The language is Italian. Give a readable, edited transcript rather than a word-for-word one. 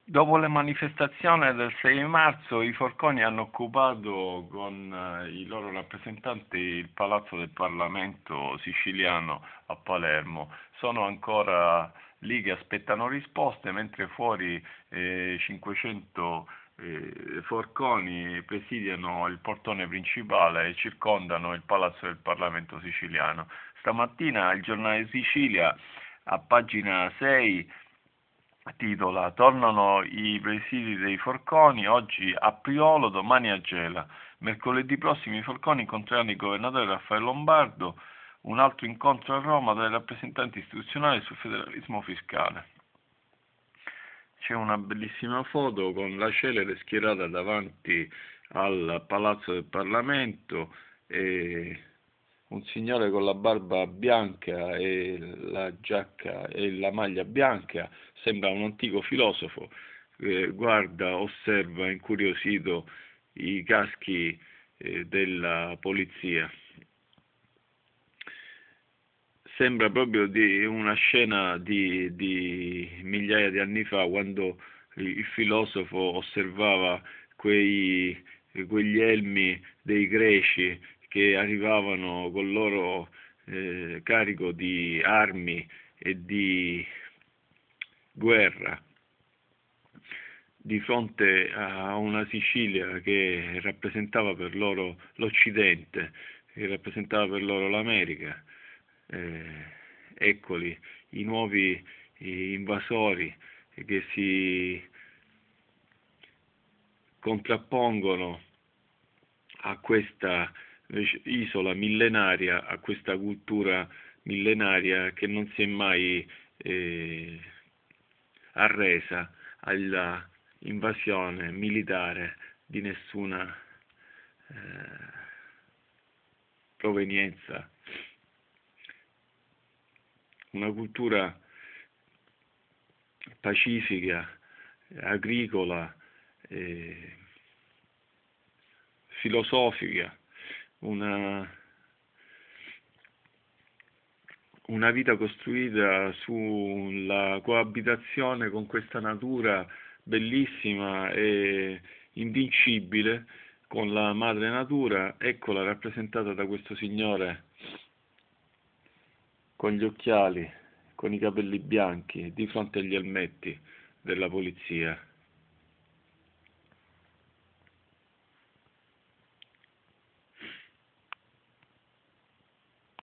Dopo le manifestazioni del 6 marzo, i forconi hanno occupato con i loro rappresentanti il Palazzo del Parlamento siciliano a Palermo. Sono ancora lì che aspettano risposte, mentre fuori 500 forconi presidiano il portone principale e circondano il Palazzo del Parlamento siciliano. Stamattina il giornale Sicilia, a pagina 6, titola: tornano i presidi dei forconi, oggi a Priolo, domani a Gela. Mercoledì prossimo i forconi incontreranno il governatore Raffaele Lombardo, un altro incontro a Roma dai rappresentanti istituzionali sul federalismo fiscale. C'è una bellissima foto con la Celere schierata davanti al Palazzo del Parlamento e un signore con la barba bianca e la giacca e la maglia bianca, sembra un antico filosofo, guarda, osserva incuriosito i caschi della polizia. Sembra proprio di una scena di migliaia di anni fa, quando il filosofo osservava quegli elmi dei greci che arrivavano col loro carico di armi e di guerra di fronte a una Sicilia che rappresentava per loro l'Occidente, che rappresentava per loro l'America. Eccoli i nuovi invasori che si contrappongono a questa isola millenaria, a questa cultura millenaria che non si è mai arresa alla invasione militare di nessuna provenienza. Una cultura pacifica, agricola, filosofica, una vita costruita sulla coabitazione con questa natura bellissima e invincibile, con la madre natura. Eccola rappresentata da questo signore con gli occhiali, con i capelli bianchi, di fronte agli elmetti della polizia.